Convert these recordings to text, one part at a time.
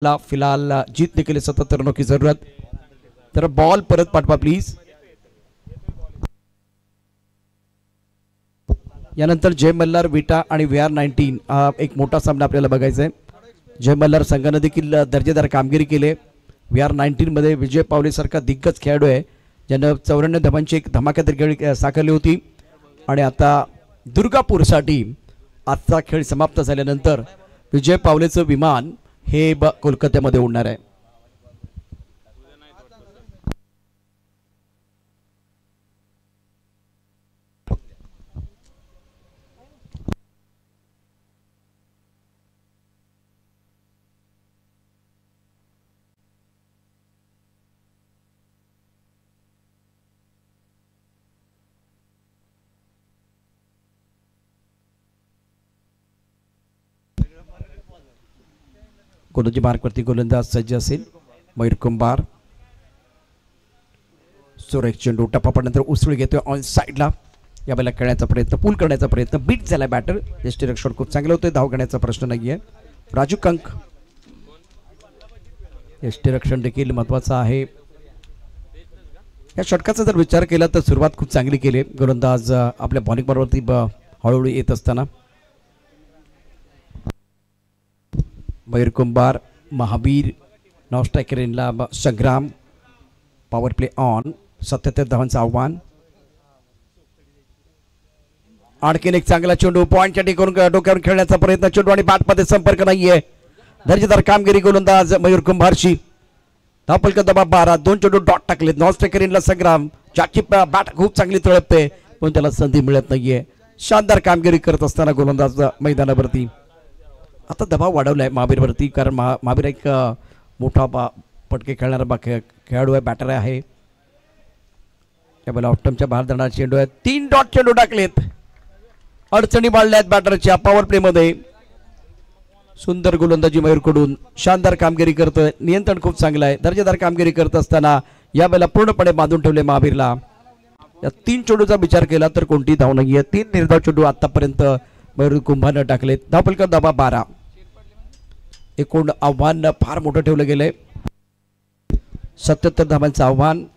फिलहाल जीतने के लिए 77 रनों की जरूरत। जरा बॉल परत पाठवा प्लीज। यानंतर जय मल्हार विटा आणि VR19 एक मोठा सामना आपल्याला बघायचा आहे। जय मल्हार संघाने देखील दर्जेदार कामगिरी केली। VR19 मध्ये विजय पावले सारखा दिग्गज खेळाडू आहे ज्याने 94 धावांची एक धमाकेदार खेळी साकारली होती आणि आता दुर्गापूरसाठी आजचा खेळ समाप्त झाल्यानंतर विजय पावलेचं विमान हे कोलकात्यामध्ये उडणार आहे। गोलंदाजी मार्कवरती गोलंदाज सज्ज असेल मयूर कुंभार। सुरेख चेंडू टप्पा पडल्यानंतर उसळी घेतोय ऑन साइडला। यावेळेला खेळण्याचा प्रयत्न पूल करण्याचा प्रयत्न बीट झाला बॅटर। यष्टीरक्षण खूप चांगलं होतं, धाव घेण्याचा प्रश्न नाहीये। राजू कंक यष्टीरक्षण देखील महत्वाचं आहे। या षटकाचा जर विचार केला तर सुरुवात खूप चांगली केली गोलंदाज आपल्या बॉलिंग बरोबरती हळूहळू येत असताना। मयूर कुंभार महावीर नॉन स्ट्रायकर इनला संग्राम। पॉवर प्ले ऑन 77 धावांचं आव्हान। आणखीन एक चांगला चेंडू पॉइंटच्या ठिकाणी डोक्यावर खेळण्याचा प्रयत्न, चेंडू आणि बॅटमध्ये संपर्क नाहीये। दर्जेदार कामगिरी गोलंदाज मयूर कुंभारची। धावफलक दबाव 12, 2 चेंडू डॉट टाकलेत। नॉन स्ट्रायकर इनला संग्राम ज्याची बॅट खूप चांगली तळपते पण त्याला संधी मिळत नाहीये। शानदार कामगिरी करत असताना गोलंदाज मैदानावरती आता दबाव वाढवलाय महावीरवरती, कारण महावीर एक मोठा पटके खेळणारा खेळाडू आहे, बॅटर आहे। यावेळेला ऑप्टमच्या बाहेर जाणारा चेंडू आहे, 3 डॉट चेंडू टाकलेत, अडचणी वाढल्यात बॅटरच्या पॉवर प्ले मध्ये। सुंदर गोलंदाजी मयूरकडून, शानदार कामगिरी करतोय, नियंत्रण खूप चांगलं आहे। दर्जेदार कामगिरी करत असताना यावेळेला पूर्णपणे बांधून ठेवले महावीरला। या 3 चेंडूचा विचार केला तर कोणती धाव नाहीये। 3 निर्धाव चेंडू आतापर्यंत मयूर कुंभारने टाकलेत। धावफलक दबाव 12। एकूण आव्हान फार मोठं ठेवलं गेलंय, 77 धावांचं आव्हान।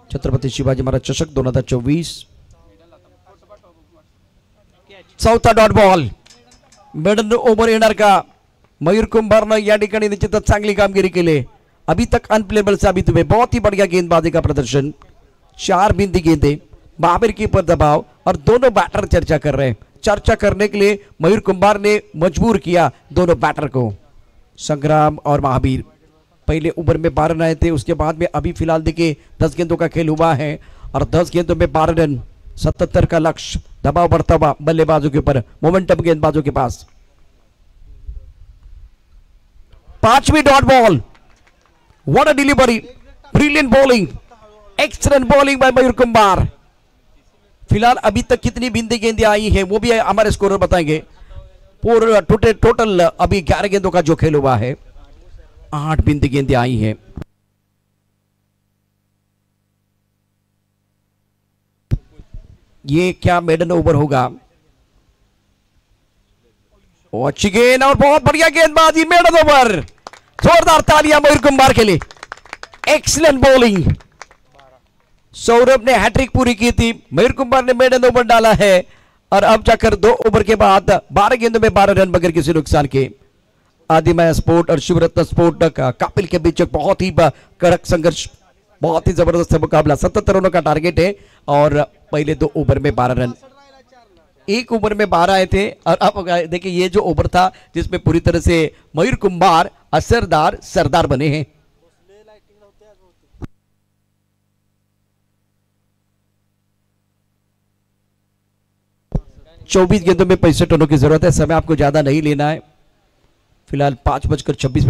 छत्रपती शिवाजी महाराज चषक 2024 चौथा डॉट बॉल। मिडन ओव्हर येणार का? मयूर कुंभारने या ठिकाणी निश्चितच चांगली कामगिरी केली। अभी तक अनप्लेबल साबित हुए, बहुत ही बढ़िया गेंदबाजी का प्रदर्शन। 4 बिंदी गेंदे, महावीर की पर दबाव और दोनों बैटर चर्चा कर रहे हैं। चर्चा करने के लिए मयूर कुंभार ने मजबूर किया दोनों बैटर को। संग्राम और महावीर पहले ओवर में 12 रन आए थे, उसके बाद में अभी फिलहाल देखिए 10 गेंदों का खेल हुआ है और 10 गेंदों में 12 रन, 77 का लक्ष्य। दबाव बढ़ता हुआ बल्लेबाजों के ऊपर, मोमेंटम गेंदबाजों के पास। 5वीं dot ball. What a delivery, brilliant bowling, excellent bowling by Mayur Kumbhar. फिलहाल अभी तक कितनी बिंदी गेंदें आई है वो भी हमारे स्कोरर बताएंगे। पूरा टोटल अभी 11 गेंदों का जो खेल हुआ है, 8 बिंदी गेंदें आई है। ये क्या मेडन ओवर होगा? अच्छी गेंद और बहुत बढ़िया गेंदबाजी, मेडन ओवर। जोरदार तालियां मयूर कुंभार के लिए, एक्सीलेंट बॉलिंग। सौरभ ने हैट्रिक पूरी की थी, मयूर कुंभार ने मेडन ओवर डाला है और अब जाकर 2 ओवर के बाद 12 गेंदों में 12 रन बगैर किसी नुकसान के। आदिमाया स्पोर्ट और शिवरत्न स्पोर्ट कपिल के बीच बहुत ही कड़क संघर्ष, बहुत ही जबरदस्त मुकाबला। 77 रनों का टारगेट है और पहले 2 ओवर में 12 रन, 1 ओवर में 12 आए थे। और अब देखिए ये जो ओवर था जिसमें पूरी तरह से मयूर कुंभार असरदार सरदार बने हैं। चौबीस गेंदों में 65 रनों की जरूरत है। समय आपको ज्यादा नहीं लेना है। फिलहाल 5:26